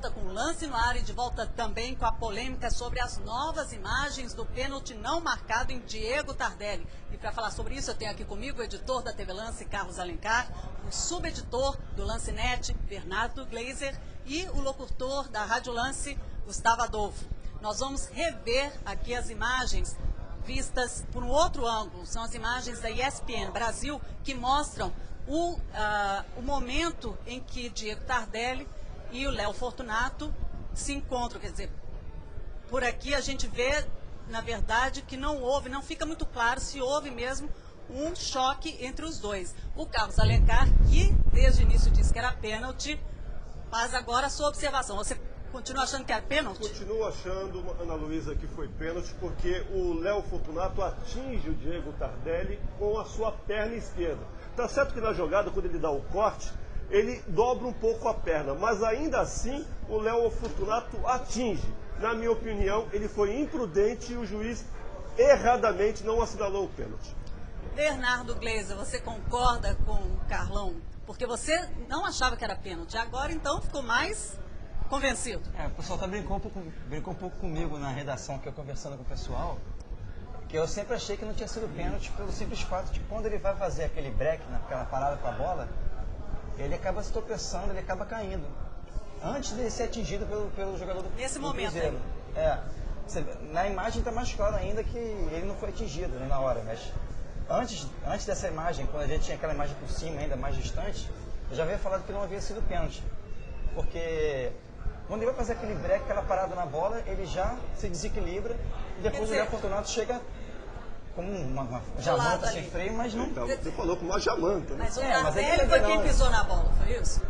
volta com o Lance no Ar e de volta também com a polêmica sobre as novas imagens do pênalti não marcado em Diego Tardelli. E para falar sobre isso, eu tenho aqui comigo o editor da TV Lance, Carlos Alencar, o subeditor do Lance Net, Bernardo Gleiser, e o locutor da Rádio Lance, Gustavo Adolfo. Nós vamos rever aqui as imagens vistas por um outro ângulo. São as imagens da ESPN Brasil que mostram o momento em que Diego Tardelli e o Léo Fortunato se encontram. Quer dizer, por aqui a gente vê, na verdade, que não fica muito claro se houve mesmo um choque entre os dois. O Carlos Alencar, que desde o início disse que era pênalti, faz agora a sua observação. Você continua achando que era pênalti? Continuo achando, Ana Luísa, que foi pênalti, porque o Léo Fortunato atinge o Diego Tardelli com a sua perna esquerda. Tá certo que na jogada, quando ele dá o corte, ele dobra um pouco a perna, mas ainda assim o Léo Fortunato atinge. Na minha opinião, ele foi imprudente e o juiz erradamente não assinalou o pênalti. Bernardo Gleiser, você concorda com o Carlão? Porque você não achava que era pênalti, agora então ficou mais convencido. O pessoal brincou um pouco comigo na redação, que eu conversando com o pessoal, que eu sempre achei que não tinha sido pênalti pelo simples fato de que quando ele vai fazer aquele break, naquela parada com a bola, ele acaba se tropeçando, ele acaba caindo. Antes de ser atingido pelo jogador do Nesse do momento Cruzeiro. Na imagem está mais claro ainda que ele não foi atingido, né, na hora, mas antes dessa imagem, quando a gente tinha aquela imagem por cima, ainda mais distante, eu já havia falado que não havia sido pênalti. Porque quando ele vai fazer aquele break, aquela parada na bola, ele já se desequilibra e depois o Léo Fortunato chega como uma jamanta sem freio, mas não... Então, você falou com uma jamanta, né? Mas o Tardelli foi quem pisou na bola, foi isso?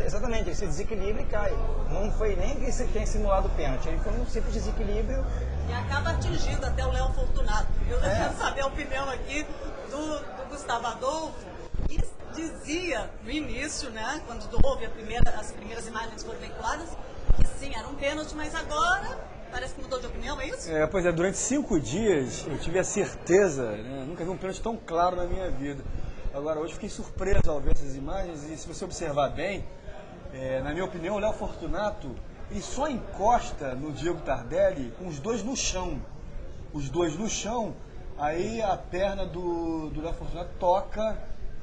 Exatamente, ele se desequilibra e cai. Não foi nem que você tenha simulado o pênalti, ele foi um simples desequilíbrio. E acaba atingindo até o Léo Fortunato. Eu quero saber a opinião aqui do Gustavo Adolfo, que dizia no início, né, quando houve as primeiras imagens foram veiculadas, que sim, era um pênalti, mas agora parece que mudou de opinião, é isso? Pois é, durante 5 dias eu tive a certeza, né, nunca vi um pênalti tão claro na minha vida. Agora, hoje fiquei surpreso ao ver essas imagens e se você observar bem, na minha opinião, o Léo Fortunato ele só encosta no Diego Tardelli com os dois no chão. Os dois no chão, aí a perna do Léo Fortunato toca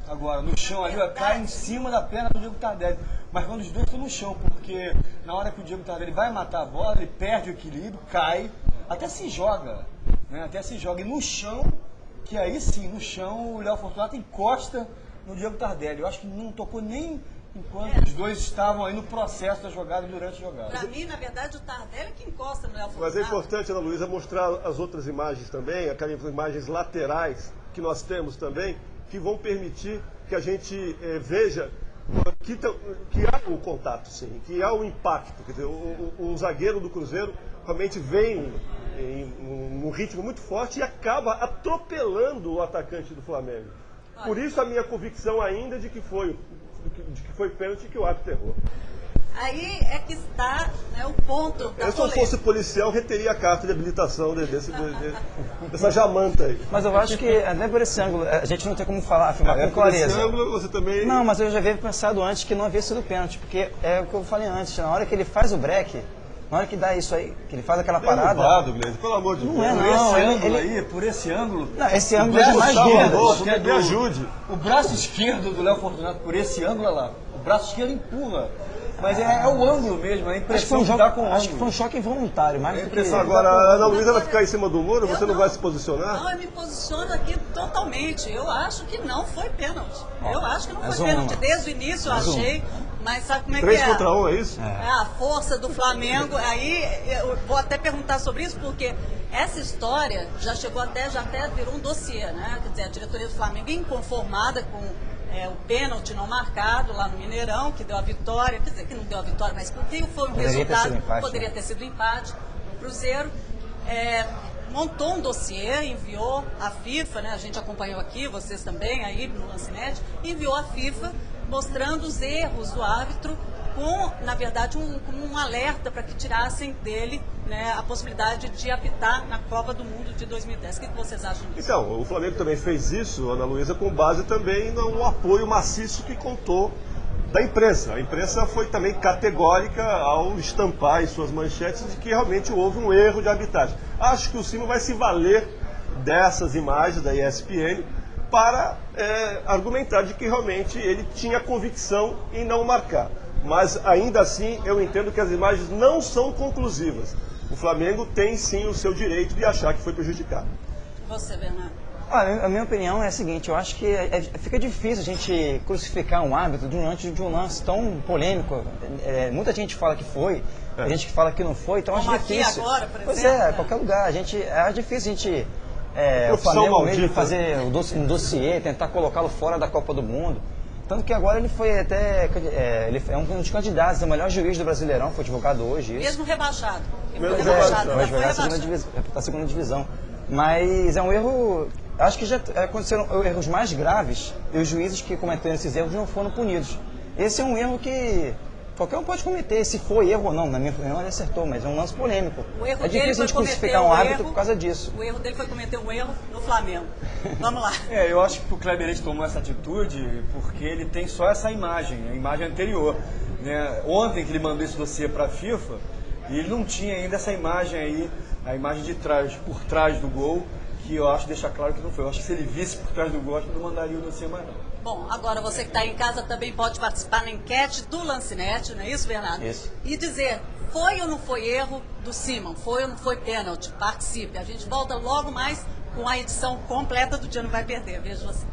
agora no chão, ali cai em cima da perna do Diego Tardelli. Mas quando os dois estão no chão, porque na hora que o Diego Tardelli vai matar a bola, ele perde o equilíbrio, cai, até se joga, né? Até se joga. E no chão, que aí sim, no chão, o Léo Fortunato encosta no Diego Tardelli. Eu acho que não tocou nem enquanto os dois estavam aí no processo da jogada, durante a jogada. Para mim, na verdade, o Tardelli é que encosta no Léo Fortunato. Mas é importante, Ana Luísa, mostrar as outras imagens também, aquelas imagens laterais que nós temos também, que vão permitir que a gente veja que há um contato, sim, que há um impacto. Quer dizer, o zagueiro do Cruzeiro realmente vem em um ritmo muito forte e acaba atropelando o atacante do Flamengo. Por isso a minha convicção ainda de que foi pênalti que o árbitro errou. Aí é que está, né, o ponto da Eu, se eu fosse policial, reteria a carta de habilitação dessa jamanta aí. Mas eu acho que, até por esse ângulo, a gente não tem como afirmar com clareza. Por esse ângulo, você também... Não, mas eu já havia pensado antes que não havia sido pênalti, porque é o que eu falei antes, na hora que ele faz o break, na hora que dá isso aí, que ele faz aquela parada... Derrubado, Gleiser, pelo amor de Deus. Não é, não. Por esse ângulo... Não, esse ângulo é mais esquerda. Me ajude. O braço esquerdo do Léo Fortunato, por esse ângulo, olha lá, o braço esquerdo empurra. Mas é o ângulo mesmo, a impressão que dá com o ângulo. Acho que foi um choque involuntário, mais do que... Agora, a Ana Luísa vai ficar em cima do muro, você não vai se posicionar? Não, eu me posiciono aqui totalmente. Eu acho que não foi pênalti. Eu acho que não foi pênalti. Desde o início eu achei, mas sabe como é que é? 3 contra 1, é isso? É a força do Flamengo. Aí eu vou até perguntar sobre isso, porque essa história já até virou um dossiê, né? Quer dizer, a diretoria do Flamengo inconformada com o pênalti não marcado lá no Mineirão, que deu a vitória, quer dizer, que não deu a vitória, mas porque foi um resultado, poderia ter sido empate. O Cruzeiro montou um dossiê, enviou à FIFA, né, a gente acompanhou aqui, vocês também aí no Lancinete, enviou à FIFA mostrando os erros do árbitro com, na verdade, um alerta para que tirassem dele, né, a possibilidade de apitar na Copa do Mundo de 2010. O que vocês acham disso? Então, o Flamengo também fez isso, Ana Luísa, com base também no apoio maciço que contou da imprensa. A imprensa foi também categórica ao estampar em suas manchetes de que realmente houve um erro de arbitragem. Acho que o Simon vai se valer dessas imagens da ESPN para argumentar de que realmente ele tinha convicção em não marcar. Mas ainda assim eu entendo que as imagens não são conclusivas. O Flamengo tem sim o seu direito de achar que foi prejudicado. Você, Bernardo? A minha opinião é a seguinte, eu acho que fica difícil a gente crucificar um árbitro diante de um lance tão polêmico. Muita gente fala que foi, tem gente que fala que não foi, então Como acho difícil. Aqui agora, por Pois exemplo, em qualquer lugar. É difícil a gente, o Profissão Flamengo maldita. mesmo fazer um dossiê, tentar colocá-lo fora da Copa do Mundo. Tanto que agora ele foi até, ele é um dos candidatos, é o melhor juiz do Brasileirão, foi divulgado hoje. Isso. Mesmo rebaixado. Ele Mesmo foi rebaixado, rebaixado, Vai já foi jogar rebaixado. a segunda divisão. Mas é um erro, acho que já aconteceram erros mais graves e os juízes que cometeram esses erros não foram punidos. Esse é um erro que qualquer um pode cometer, se foi erro ou não. Na minha opinião ele acertou, mas é um lance polêmico. O erro É dele difícil a foi gente cometer crucificar um um árbitro erro, por causa disso. O erro dele foi cometer um erro no Flamengo. Vamos lá. Eu acho que o Kleberete tomou essa atitude porque ele tem só essa imagem, a imagem anterior. Né? Ontem que ele mandou esse dossiê para a FIFA, e ele não tinha ainda essa imagem aí, a imagem de trás, por trás do gol, que eu acho que deixa claro que não foi. Eu acho que se ele visse por trás do gol, acho que não mandaria o dossiê mais não. Bom, agora você que está em casa também pode participar na enquete do Lancinete, não é isso, Bernardo? Isso. E dizer, foi ou não foi erro do Simon? Foi ou não foi pênalti? Participe. A gente volta logo mais com a edição completa do Dia Não Vai Perder. Vejo você.